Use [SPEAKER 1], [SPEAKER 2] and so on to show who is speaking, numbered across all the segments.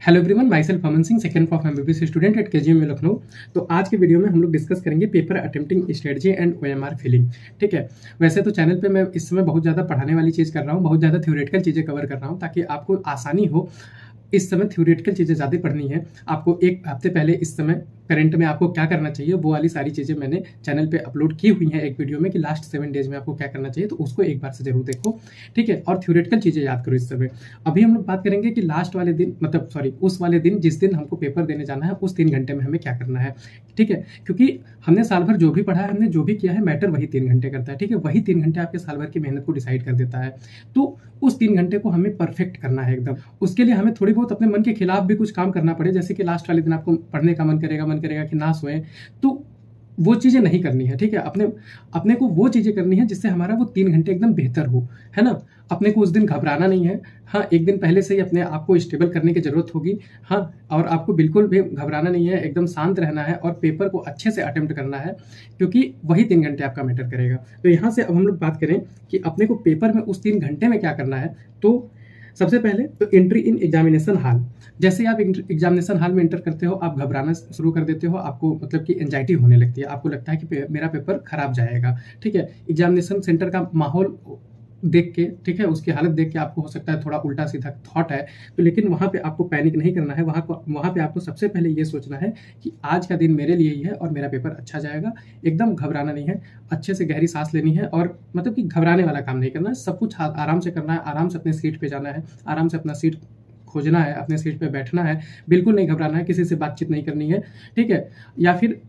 [SPEAKER 1] Hello everyone, myself Aman Singh, second of MBBS student at KGM Lucknow. तो आज के video में हम लोग डिस्कस करेंगे paper attempting strategy and OMR filling. ठीक है, वैसे तो चैनल पे मैं इस समय बहुत ज़्यादा पढ़ाने वाली चीज़ कर रहा हूँ, बहुत ज़्यादा थ्योरेटिकल चीज़ें कवर कर रहा हूँ ताकि आपको आसानी हो। इस समय थ्योरेटिकल चीज़ें ज़्यादा पढ़नी है आपको। एक हफ्ते पहले इस समय करंट में आपको क्या करना चाहिए वो वाली सारी चीज़ें मैंने चैनल पे अपलोड की हुई हैं एक वीडियो में कि लास्ट 7 डेज में आपको क्या करना चाहिए, तो उसको एक बार से जरूर देखो। ठीक है, और थ्योरेटिकल चीज़ें याद करो इस समय। अभी हम लोग बात करेंगे कि लास्ट वाले दिन उस वाले दिन जिस दिन हमको पेपर देने जाना है उस 3 घंटे में हमें क्या करना है। ठीक है, क्योंकि हमने साल भर जो भी पढ़ा है, हमने जो भी किया है, मैटर वही 3 घंटे करता है। ठीक है, वही 3 घंटे आपके साल भर की मेहनत को डिसाइड कर देता है। तो उस 3 घंटे को हमें परफेक्ट करना है एकदम। उसके लिए हमें थोड़ी बहुत अपने मन के खिलाफ भी कुछ काम करना पड़े, जैसे कि लास्ट वाले दिन आपको पढ़ने का मन करेगा कि ना सोए, तो वो चीज़ें नहीं करनी है। ठीक है, अपने को वो चीज़ें करनी है जिससे हमारा वो 3 घंटे एकदम बेहतर हो, है ना। अपने को उस दिन घबराना नहीं है। हाँ, एक दिन पहले से ही अपने आप को स्टेबल करने की ज़रूरत होगी। हाँ, और आपको बिल्कुल भी घबराना नहीं है, एकदम शांत रहना है और पेपर को अच्छे से अटेम्प्ट करना है, क्योंकि वही 3 घंटे आपका मैटर करेगा। तो यहाँ से अब हम लोग बात करें कि अपने को पेपर में उस 3 घंटे में क्या करना है। तो सबसे पहले तो एंट्री इन एग्जामिनेशन हॉल। जैसे ही आप एग्जामिनेशन हॉल में एंटर करते हो, आप घबराना शुरू कर देते हो। आपको मतलब कि एंजाइटी होने लगती है, आपको लगता है कि मेरा पेपर खराब जाएगा। ठीक है, एग्जामिनेशन सेंटर का माहौल देख के, ठीक है, उसकी हालत देख के आपको हो सकता है थोड़ा उल्टा सीधा थॉट है, तो लेकिन वहाँ पे आपको पैनिक नहीं करना है। वहाँ पे आपको सबसे पहले ये सोचना है कि आज का दिन मेरे लिए ही है और मेरा पेपर अच्छा जाएगा। एकदम घबराना नहीं है, अच्छे से गहरी सांस लेनी है और मतलब कि घबराने वाला काम नहीं करना है। सब कुछ आराम से करना है, आराम से अपने सीट पे जाना है, आराम से अपना सीट खोजना है, अपने सीट पे बैठना है, बिल्कुल नहीं घबराना है, किसी से बातचीत नहीं करनी है। ठीक है, या फिर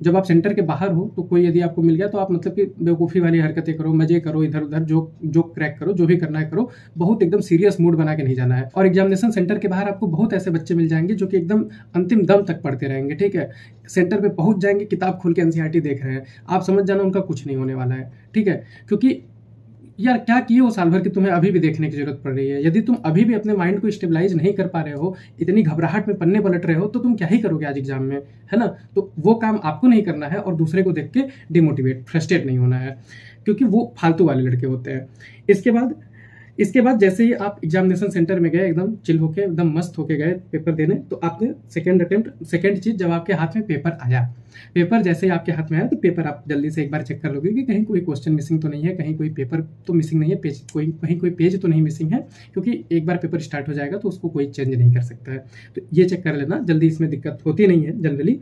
[SPEAKER 1] जब आप सेंटर के बाहर हो तो कोई यदि आपको मिल गया तो आप मतलब कि बेवकूफ़ी वाली हरकतें करो, मजे करो, इधर उधर जो क्रैक करो, जो भी करना है करो। बहुत एकदम सीरियस मूड बना के नहीं जाना है। और एग्जामिनेशन सेंटर के बाहर आपको बहुत ऐसे बच्चे मिल जाएंगे जो कि एकदम अंतिम दम तक पढ़ते रहेंगे। ठीक है, सेंटर पे पहुंच जाएंगे, किताब खोल के एनसीईआरटी देख रहे हैं, आप समझ जाना उनका कुछ नहीं होने वाला है। ठीक है, क्योंकि यार क्या किए हो साल भर की तुम्हें अभी भी देखने की जरूरत पड़ रही है। यदि तुम अभी भी अपने माइंड को स्टेबलाइज नहीं कर पा रहे हो, इतनी घबराहट में पन्ने पलट रहे हो, तो तुम क्या ही करोगे आज एग्जाम में, है ना। तो वो काम आपको नहीं करना है और दूसरे को देख के डिमोटिवेट, फ्रस्ट्रेट नहीं होना है, क्योंकि वो फालतू वाले लड़के होते हैं। इसके बाद जैसे ही आप एग्जामिनेशन सेंटर में गए, एकदम चिल होके, एकदम मस्त होके गए पेपर देने, तो आपने सेकंड चीज, जब आपके हाथ में पेपर आया, पेपर जैसे ही आपके हाथ में आया तो पेपर आप जल्दी से एक बार चेक कर लोगे कि कहीं कोई क्वेश्चन मिसिंग तो नहीं है, कहीं कोई पेपर तो मिसिंग नहीं है, कहीं कोई पेज तो नहीं मिसिंग है, क्योंकि एक बार पेपर स्टार्ट हो जाएगा तो उसको कोई चेंज नहीं कर सकता है। तो ये चेक कर लेना, जल्दी इसमें दिक्कत होती नहीं है जनरली।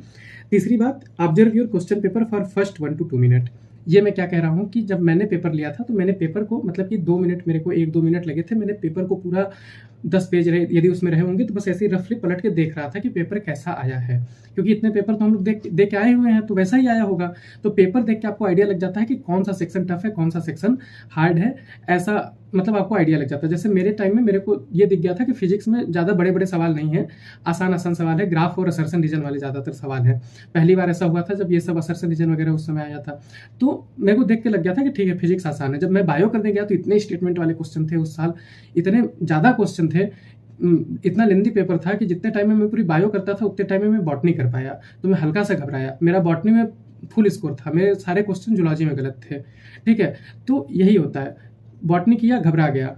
[SPEAKER 1] तीसरी बात, observe your question paper for first 1 to 2 minute. ये मैं क्या कह रहा हूँ कि जब मैंने पेपर लिया था तो मैंने पेपर को मतलब कि 2 मिनट, मेरे को 1-2 मिनट लगे थे। मैंने पेपर को पूरा 10 पेज रहे यदि उसमें रहे होंगे तो बस ऐसे ही रफली पलट के देख रहा था कि पेपर कैसा आया है, क्योंकि इतने पेपर तो हम लोग देख के आए हुए हैं, तो वैसा ही आया होगा। तो पेपर देख के आपको आइडिया लग जाता है कि कौन सा सेक्शन टफ है, कौन सा सेक्शन हार्ड है, ऐसा मतलब आपको आइडिया लग जाता है। जैसे मेरे टाइम में मेरे को ये दिख गया था कि फिजिक्स में ज़्यादा बड़े बड़े सवाल नहीं है, आसान सवाल है, ग्राफ और असर्शन रीजन वाले ज़्यादातर सवाल है। पहली बार ऐसा हुआ था जब ये सब असर्शन रीजन वगैरह उस समय आया था, तो मेरे को देख के लग गया था कि ठीक है फिजिक्स आसान है। जब मैं बायो करने गया तो इतने स्टेटमेंट वाले क्वेश्चन थे उस साल, इतने ज़्यादा क्वेश्चन थे, इतना लेंदी पेपर था कि जितने टाइम में मैं पूरी बायो करता था उतने टाइम में मैं बॉटनी कर पाया, तो मैं हल्का सा घबराया। मेरा बॉटनी में फुल स्कोर था, मेरे सारे क्वेश्चन जूलॉजी में गलत थे। ठीक है, तो यही होता है, बॉटनी किया घबरा गया,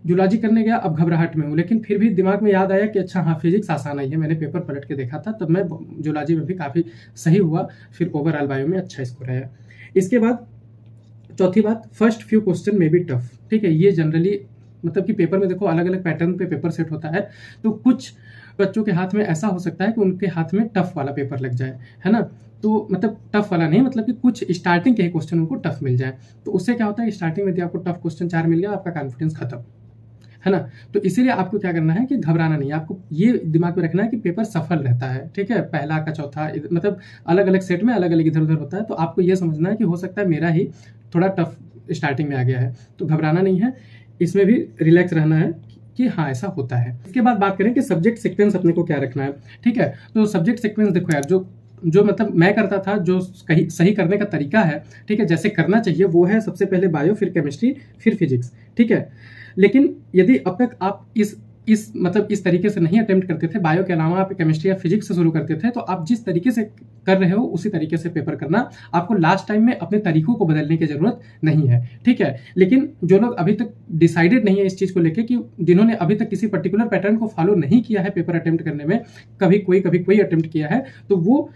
[SPEAKER 1] जूलॉजी करने गया अब घबराहट में हूँ, लेकिन फिर भी दिमाग में याद आया कि अच्छा हाँ फिजिक्स आसान आई है, मैंने पेपर पलट के देखा था, तब मैं जूलॉजी में भी काफ़ी सही हुआ, फिर ओवरऑल बायो में अच्छा स्कोर आया। इसके बाद चौथी बात, फर्स्ट फ्यू क्वेश्चन में भी टफ। ठीक है, ये जनरली मतलब कि पेपर में देखो अलग अलग पैटर्न पे पेपर सेट होता है, तो कुछ बच्चों के हाथ में ऐसा हो सकता है कि उनके हाथ में टफ वाला पेपर लग जाए, है ना। तो मतलब टफ वाला नहीं, मतलब कि कुछ स्टार्टिंग के ही क्वेश्चन उनको टफ मिल जाए, तो उससे क्या होता है स्टार्टिंग में यदि आपको टफ क्वेश्चन 4 मिल गया, आपका कॉन्फिडेंस खत्म, है ना। तो इसीलिए आपको क्या करना है कि घबराना नहीं है, आपको ये दिमाग में रखना है कि पेपर सफल रहता है। ठीक है, पहला का चौथा मतलब अलग अलग सेट में अलग अलग इधर उधर होता है, तो आपको ये समझना है कि हो सकता है मेरा ही थोड़ा टफ स्टार्टिंग में आ गया है, तो घबराना नहीं है, इसमें भी रिलैक्स रहना है कि हाँ ऐसा होता है। इसके बाद बात करें कि सब्जेक्ट सीक्वेंस अपने को क्या रखना है। ठीक है, तो सब्जेक्ट सीक्वेंस देखो यार, जो मतलब मैं करता था, जो सही करने का तरीका है, ठीक है, जैसे करना चाहिए वो है सबसे पहले बायो, फिर केमिस्ट्री, फिर फिजिक्स। ठीक है, लेकिन यदि अब तक आप इस इस तरीके से नहीं अटेम्प्ट करते थे, बायो के अलावा आप केमिस्ट्री या फिजिक्स से शुरू करते थे, तो आप जिस तरीके से कर रहे हो उसी तरीके से पेपर करना। आपको लास्ट टाइम में अपने तरीकों को बदलने की जरूरत नहीं है, ठीक है। लेकिन जो लोग अभी तक डिसाइडेड नहीं है इस चीज को लेकर, कि जिन्होंने अभी तक किसी पर्टिकुलर पैटर्न को फॉलो नहीं किया है पेपर अटेम्प्ट करने में, कभी कोई अटेम्प्ट किया है, तो वो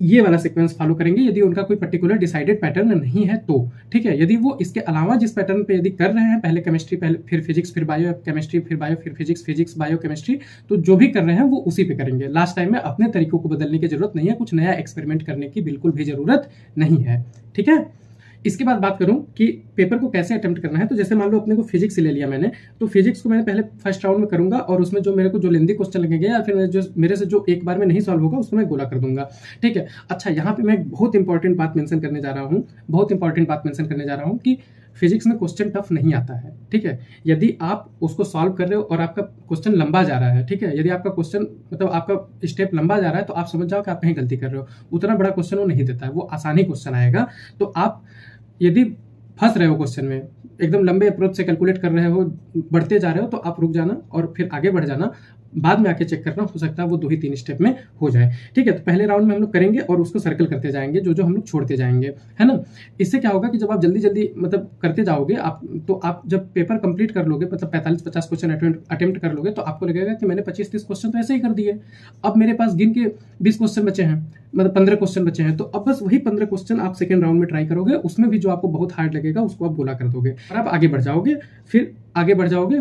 [SPEAKER 1] ये वाला सीक्वेंस फॉलो करेंगे यदि उनका कोई पर्टिकुलर डिसाइडेड पैटर्न नहीं है तो, ठीक है। यदि वो इसके अलावा जिस पैटर्न पे यदि कर रहे हैं, पहले केमिस्ट्री, पहले फिर फिजिक्स, फिर बायो केमिस्ट्री, फिर बायो, फिर फिजिक्स, फिजिक्स बायो केमिस्ट्री, तो जो भी कर रहे हैं वो उसी पे करेंगे। लास्ट टाइम में अपने तरीकों को बदलने की जरूरत नहीं है, कुछ नया एक्सपेरिमेंट करने की बिल्कुल भी जरूरत नहीं है, ठीक है। इसके बाद बात करूं कि पेपर को कैसे अटेम्प्ट करना है, तो जैसे मान लो अपने को फिजिक्स ले लिया मैंने, तो फिजिक्स को मैंने पहले फर्स्ट राउंड में करूंगा, और उसमें जो मेरे को जो लेंदी क्वेश्चन लगेंगे या फिर जो मेरे से जो एक बार में नहीं सॉल्व होगा उसको मैं गोला कर दूंगा, ठीक है। अच्छा, यहाँ पे मैं एक बहुत इंपॉर्टेंट बात मेंशन करने जा रहा हूँ कि फिजिक्स में क्वेश्चन टफ नहीं आता है, ठीक है। यदि आप उसको सॉल्व कर रहे हो और आपका क्वेश्चन लंबा जा रहा है, ठीक है, यदि आपका क्वेश्चन मतलब आपका स्टेप लंबा जा रहा है, तो आप समझ जाओ कि आप कहीं गलती कर रहे हो। उतना बड़ा क्वेश्चन वो नहीं देता है, वो आसानी क्वेश्चन आएगा। तो आप यदि फंस रहे हो क्वेश्चन में, एकदम लंबे अप्रोच से कैलकुलेट कर रहे हो, बढ़ते जा रहे हो, तो आप रुक जाना और फिर आगे बढ़ जाना, बाद में आके चेक करना, हो सकता है वो 2 ही 3 स्टेप में हो जाए, ठीक है। तो पहले राउंड में हम लोग करेंगे और उसको सर्कल करते जाएंगे, जो जो हम लोग छोड़ते जाएंगे, है ना। इससे क्या होगा कि जब आप जल्दी जल्दी मतलब करते जाओगे आप, तो आप जब पेपर कंप्लीट कर लोगे, मतलब 45-50 क्वेश्चन अटेम्प्ट कर लोगे, तो आपको लगेगा कि मैंने 25-30 क्वेश्चन तो ऐसे ही कर दिए, अब मेरे पास गिन के 20 क्वेश्चन बचे हैं, मतलब 15 क्वेश्चन बचे हैं, तो अब बस वही 15 क्वेश्चन आप सेकंड राउंड में ट्राई करोगे, उसमें भी जो आपको बहुत हार्ड लगेगा उसको आप गोला कर दोगे और आप आगे बढ़ जाओगे।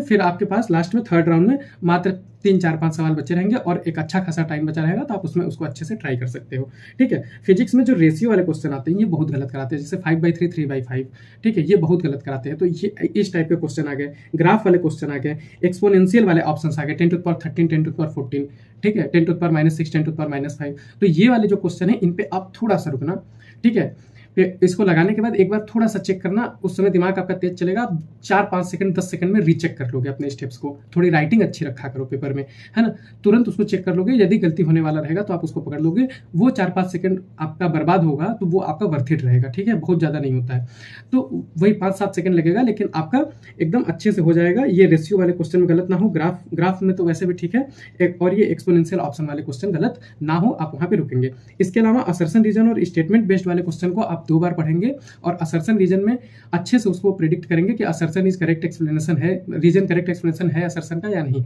[SPEAKER 1] फिर आपके पास लास्ट में थर्ड राउंड में मात्र 3-4-5 सवाल बचे रहेंगे और एक अच्छा खासा टाइम बचा रहेगा, तो आप उसमें उसको अच्छे से ट्राई कर सकते हो, ठीक है। फिजिक्स में जो रेशियो वाले क्वेश्चन आते हैं ये बहुत गलत कराते हैं, जैसे 5/3, 3/5, ठीक है, ये बहुत गलत कराते हैं। तो ये इस टाइप के क्वेश्चन आ गए, ग्राफ वाले क्वेश्चन आ गए, एक्सपोनेंशियल वाले ऑप्शन आ गए, 10⁻13, 10⁻14, ठीक है, 10⁻6, 10⁻5। तो ये वाले जो क्वेश्चन है इन पे आप थोड़ा सा रुकना, ठीक है। फिर इसको लगाने के बाद एक बार थोड़ा सा चेक करना, उस समय दिमाग आपका तेज चलेगा, आप 4-5 सेकंड 10 सेकंड में रीचेक कर लोगे अपने स्टेप्स को। थोड़ी राइटिंग अच्छी रखा करो पेपर में, है ना, तुरंत उसको चेक कर लोगे। यदि गलती होने वाला रहेगा तो आप उसको पकड़ लोगे। वो 4-5 सेकंड आपका बर्बाद होगा तो वो आपका वर्थ इट रहेगा, ठीक है, बहुत ज़्यादा नहीं होता है। तो वही 5-7 सेकंड लगेगा, लेकिन आपका एकदम अच्छे से हो जाएगा। ये रेशियो वाले क्वेश्चन में गलत ना हो, ग्राफ में तो वैसे भी ठीक है, और ये एक्सपोनेंशियल ऑप्शन वाले क्वेश्चन गलत ना हो, आप वहाँ पे रुकेंगे। इसके अलावा असर्शन रीजन और स्टेटमेंट बेस्ड वाले क्वेश्चन को आप 2 बार पढ़ेंगे और असर्शन रीजन में अच्छे से उसको प्रेडिक्ट करेंगे कि असर्शन इज करेक्ट एक्सप्लेनेशन है, रीजन करेक्ट एक्सप्लेनेशन है असर्शन का या नहीं।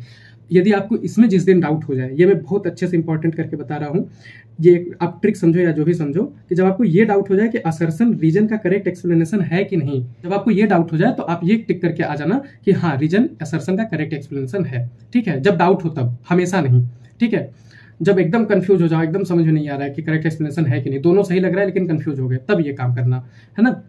[SPEAKER 1] यदि आपको इसमें जिस दिन डाउट हो जाए, ये मैं बहुत अच्छे से इंपॉर्टेंट करके बता रहा हूँ, ये आप ट्रिक समझो या जो भी समझो, कि जब आपको ये डाउट हो जाए कि असर्शन रीजन का करेक्ट एक्सप्लेनेशन है कि नहीं, जब आपको ये डाउट हो जाए तो आप ये टिक करके आ जाना कि हाँ, रीजन असर्शन का करेक्ट एक्सप्लेनेशन है, ठीक है। जब डाउट हो तब, हमेशा नहीं, ठीक है। जब एकदम कंफ्यूज हो जाओ, एकदम समझ में नहीं आ रहा है कि करेक्ट एक्सप्लेनेशन है कि नहीं, दोनों सही लग रहा है लेकिन कंफ्यूज हो गए, तब ये काम करना, है ना।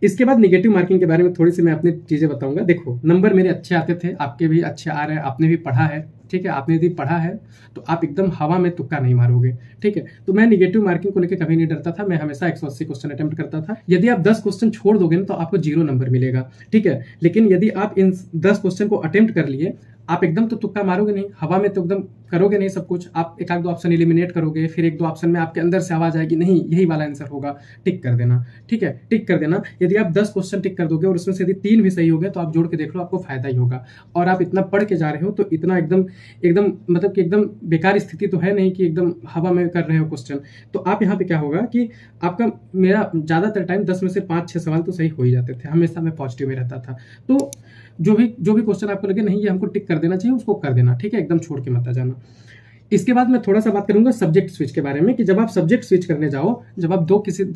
[SPEAKER 1] इसके बाद नेगेटिव मार्किंग के बारे में थोड़ी सी मैं अपनी चीज़ें बताऊंगा। देखो, नंबर मेरे अच्छे आते थे, आपके भी अच्छे आ रहे हैं, आपने भी पढ़ा है, ठीक है, आपने यदि पढ़ा है तो आप एकदम हवा में तुक्का नहीं मारोगे, ठीक है। तो मैं नेगेटिव मार्किंग को लेकर कभी नहीं डरता था, मैं हमेशा 180 क्वेश्चन अटेम्प्ट करता था। यदि आप 10 क्वेश्चन छोड़ दोगे ना तो आपको 0 नंबर मिलेगा, ठीक है। लेकिन यदि आप इन 10 क्वेश्चन को अटेम्प्ट कर लिए, आप एकदम तो तुक्का मारोगे नहीं, हवा में तो एकदम करोगे नहीं सब कुछ, आप 1-2 ऑप्शन एलिमिनेट करोगे, फिर 1-2 ऑप्शन में आपके अंदर से आवाज आएगी नहीं यही वाला आंसर होगा, टिक कर देना, ठीक है, टिक कर देना। यदि आप 10 क्वेश्चन टिक कर दोगे और उसमें से यदि 3 भी सही हो गए तो आप जोड़ के देख लो, आपको फायदा ही होगा। और आप इतना पढ़ के जा रहे हो तो इतना एकदम मतलब कि एकदम बेकार स्थिति तो है नहीं कि एकदम हवा में कर रहे हो क्वेश्चन। तो आप यहाँ पे क्या होगा कि आपका, मेरा ज़्यादातर टाइम 10 में से 5-6 सवाल तो सही हो ही जाते थे, हमेशा मैं पॉजिटिव में रहता था। तो जो भी क्वेश्चन आपको लगे नहीं ये हमको टिक कर देना चाहिए, उसको कर देना, ठीक है, एकदम छोड़ के मत आ जाना। इसके बाद मैं थोड़ा सा बात करूंगा सब्जेक्ट स्विच के बारे में, कि जब आप सब्जेक्ट स्विच करने जाओ, जब आप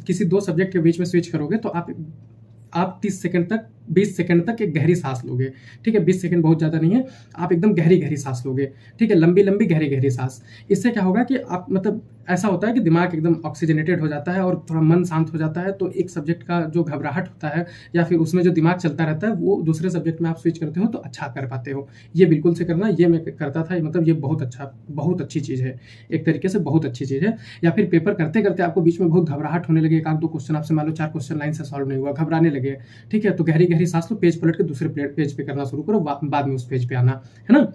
[SPEAKER 1] किसी 2 सब्जेक्ट के बीच में स्विच करोगे तो आप 30 सेकंड तक 20 सेकंड तक एक गहरी सांस लोगे, ठीक है, 20 सेकंड बहुत ज़्यादा नहीं है, आप एकदम गहरी सांस लोगे, ठीक है, लंबी गहरी सांस। इससे क्या होगा कि आप मतलब ऐसा होता है कि दिमाग एकदम ऑक्सीजनेटेड हो जाता है और थोड़ा मन शांत हो जाता है। तो एक सब्जेक्ट का जो घबराहट होता है या फिर उसमें जो दिमाग चलता रहता है, वो दूसरे सब्जेक्ट में आप स्विच करते हो तो अच्छा कर पाते हो। ये बिल्कुल से करना, ये मैं करता था, मतलब ये बहुत अच्छी चीज़ है, एक तरीके से बहुत अच्छी चीज़ है। या फिर पेपर करते करते आपको बीच में बहुत घबराहट होने लगे, 1-2 क्वेश्चन आपसे मान लो 4 क्वेश्चन लाइन से सॉल्व नहीं हुआ, घबराने लगे, ठीक है, तो गहरी सांस लो, पेज पलट के दूसरे पेज पे करना शुरू करो, बाद में उस पेज पे आना, है ना।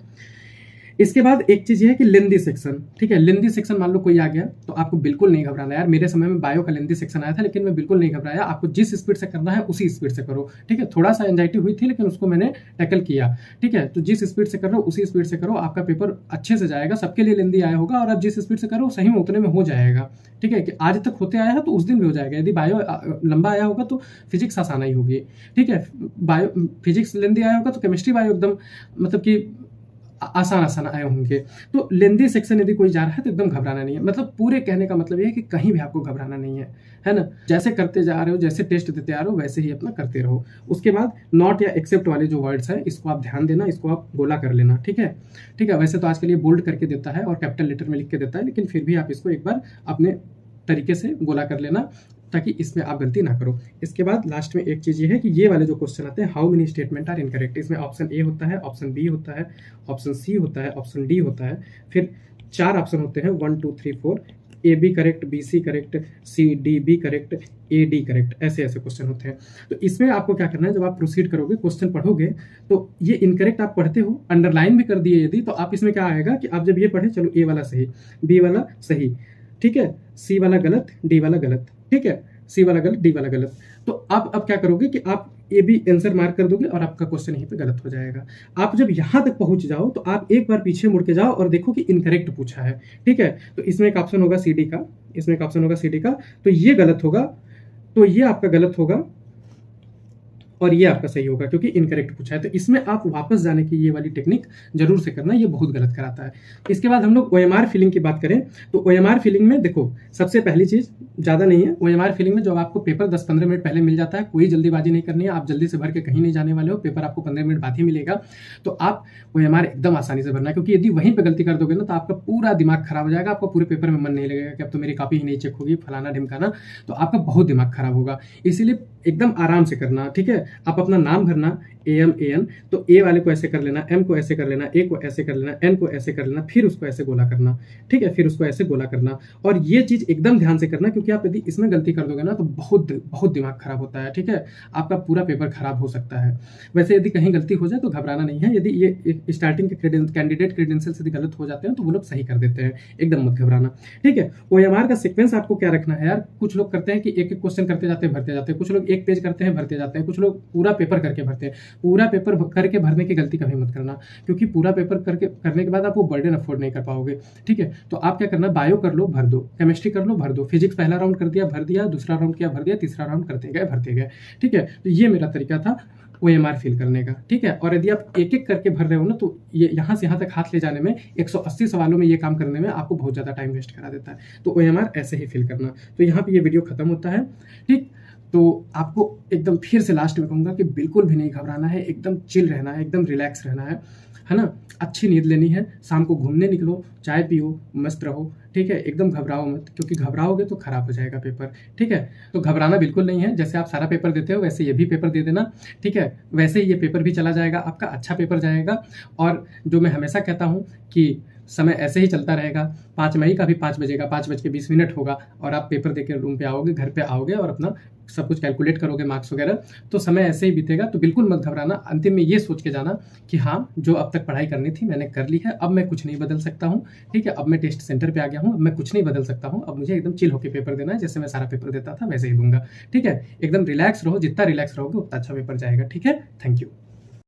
[SPEAKER 1] इसके बाद एक चीज ये है कि लेंदी सेक्शन, ठीक है, लेंदी सेक्शन मान लो कोई आ गया तो आपको बिल्कुल नहीं घबराना यार। मेरे समय में बायो का लेंदी सेक्शन आया था लेकिन मैं बिल्कुल नहीं घबराया। आपको जिस स्पीड से करना है उसी स्पीड से करो, ठीक है। थोड़ा सा एंजाइटी हुई थी लेकिन उसको मैंने टैकल किया, ठीक है। तो जिस स्पीड से कर रहे हो उसी स्पीड से करो, आपका पेपर अच्छे से जाएगा। सबके लिए लेंदी आया होगा और आप जिस स्पीड से करो सही में उतने में हो जाएगा, ठीक है। कि आज तक होते आया है तो उस दिन भी हो जाएगा। यदि बायो लंबा आया होगा तो फिजिक्स आसान ही होगी, ठीक है। बायो फिजिक्स लेंदी आया होगा तो केमिस्ट्री बायो एकदम मतलब कि आसान आसान आए होंगे। तो लेंदी सेक्शन यदि कोई जा रहा है तो एकदम घबराना नहीं है। मतलब पूरे कहने का मतलब ये है कि कहीं भी आपको घबराना नहीं है ना। जैसे करते जा रहे हो, जैसे टेस्ट देते आ रहे हो वैसे ही अपना करते रहो। उसके बाद नॉट या एक्सेप्ट वाले जो वर्ड्स है इसको आप ध्यान देना, इसको आप गोला कर लेना, ठीक है, ठीक है। वैसे तो आज के लिए बोल्ड करके देता है और कैपिटल लेटर में लिख के देता है, लेकिन फिर भी आप इसको एक बार अपने तरीके से गोला कर लेना ताकि इसमें आप गलती ना करो। इसके बाद लास्ट में एक चीज ये है कि ये वाले जो क्वेश्चन आते हैं, how many statement are incorrect, इसमें ऑप्शन ए होता है, ऑप्शन बी होता है, ऑप्शन सी होता है, ऑप्शन डी होता है, फिर 4 ऑप्शन होते हैं 1 2 3 4, A B correct, B C correct, C D B correct, A D correct, ऐसे ऐसे क्वेश्चन होते हैं। तो इसमें आपको क्या करना है, जब आप प्रोसीड करोगे क्वेश्चन पढ़ोगे तो ये इनकरेक्ट आप पढ़ते हो, अंडरलाइन भी कर दिए यदि, तो आप इसमें क्या आएगा कि आप जब ये पढ़े चलो ए वाला सही, बी वाला सही, ठीक है, सी वाला गलत, डी वाला गलत, ठीक है, सी वाला गलत, डी वाला गलत। तो अब क्या करोगे कि आप ए बी आंसर मार्क कर दोगे और आपका क्वेश्चन यहीं पे गलत हो जाएगा। आप जब यहां तक पहुंच जाओ तो आप एक बार पीछे मुड़ के जाओ और देखो कि इनकरेक्ट पूछा है, ठीक है। तो इसमें एक ऑप्शन होगा सी डी का, इसमें एक ऑप्शन होगा सी डी का, तो ये गलत होगा, तो ये आपका गलत होगा और ये आपका सही होगा क्योंकि इनकरेक्ट पूछा है। तो इसमें आप वापस जाने की ये वाली टेक्निक जरूर से करना, ये बहुत गलत कराता है। इसके बाद हम लोग OMR फिलिंग की बात करें तो OMR फिलिंग में देखो सबसे पहली चीज ज़्यादा नहीं है। OMR फिलिंग में जब आपको पेपर 10-15 मिनट पहले मिल जाता है, कोई जल्दीबाजी नहीं करनी है, आप जल्दी से भर के कहीं नहीं जाने वाले हो, पेपर आपको 15 मिनट बाद ही मिलेगा। तो आप OMR एकदम आसानी से भरना है क्योंकि यदि वहीं पर गलती कर दोगे ना तो आपका पूरा दिमाग खराब हो जाएगा, आपको पूरे पेपर में मन नहीं लगेगा कि अब तो मेरी कॉपी ही नहीं चेक होगी, फलाना ढिमकाना, तो आपका बहुत दिमाग खराब होगा। इसीलिए एकदम आराम से करना, ठीक है। आप अपना नाम भरना AM तो ए वाले को ऐसे कर लेना, M को ऐसे कर लेना, ए को ऐसे कर लेना, N को ऐसे कर लेना, फिर उसको ऐसे गोला करना, ठीक है, फिर उसको ऐसे गोला करना। और ये चीज एकदम ध्यान से करना क्योंकि आप यदि इसमें गलती कर दोगे ना तो बहुत बहुत दिमाग खराब होता है, ठीक है, आपका पूरा पेपर खराब हो सकता है। वैसे यदि कहीं गलती हो जाए तो घबराना नहीं है। यदि ये स्टार्टिंग के कैंडिडेट क्रेडेंशियल्स यदि गलत हो जाते हैं तो वो लोग सही कर देते हैं, एकदम मत घबराना, ठीक है। OMR का सीक्वेंस आपको क्या रखना है यार, कुछ लोग करते हैं कि एक एक क्वेश्चन करते जाते हैं भरते जाते हैं, कुछ लोग एक पेज करते हैं भरते जाते हैं, कुछ लोग पूरा पेपर करके भरते हैं। पूरा पेपर करके भरने की गलती कभी मत करना क्योंकि पूरा पेपर करने के बाद आप वो बर्डन अफोर्ड नहीं कर पाओगे, ठीक है। तो आप क्या करना, बायो कर लो भर दो, केमिस्ट्री कर लो भर दो, फिजिक्स पहला राउंड कर दिया भर दिया, दूसरा राउंड किया भर दिया, तीसरा राउंड करते गए भरते गए, ठीक है। तो ये मेरा तरीका था OMR फिल करने का, ठीक है। और यदि आप एक एक करके भर रहे हो ना तो ये यहाँ से यहाँ तक हाथ ले जाने में 180 सवालों में ये काम करने में आपको बहुत ज़्यादा टाइम वेस्ट करा देता है। तो OMR ऐसे ही फिल करना। तो यहाँ पे ये वीडियो खत्म होता है, ठीक। तो आपको एकदम फिर से लास्ट में कहूँगा कि बिल्कुल भी नहीं घबराना है, एकदम चिल रहना है, एकदम रिलैक्स रहना है ना। अच्छी नींद लेनी है, शाम को घूमने निकलो, चाय पियो, मस्त रहो, ठीक है। एकदम घबराओ मत क्योंकि घबराओगे तो खराब हो जाएगा पेपर, ठीक है। तो घबराना बिल्कुल नहीं है, जैसे आप सारा पेपर देते हो वैसे ये भी पेपर दे देना, ठीक है। वैसे ही ये पेपर भी चला जाएगा आपका, अच्छा पेपर जाएगा। और जो मैं हमेशा कहता हूँ कि समय ऐसे ही चलता रहेगा। 5 मई का भी 5 बजेगा, 5:20 होगा और आप पेपर देकर रूम पे आओगे, घर पे आओगे और अपना सब कुछ कैलकुलेट करोगे मार्क्स वगैरह, तो समय ऐसे ही बीतेगा। तो बिल्कुल मत घबराना, अंतिम में ये सोच के जाना कि हाँ जो अब तक पढ़ाई करनी थी मैंने कर ली है, अब मैं कुछ नहीं बदल सकता हूँ, ठीक है। अब मैं टेस्ट सेंटर पे आ गया हूँ, अब मैं कुछ नहीं बदल सकता हूँ, अब मुझे एकदम चिल होकर पेपर देना है, जैसे मैं सारा पेपर देता था वैसे ही दूंगा, ठीक है। एकदम रिलैक्स रहो, जितना रिलैक्स रहोगे उतना अच्छा पेपर जाएगा, ठीक है। Thank you.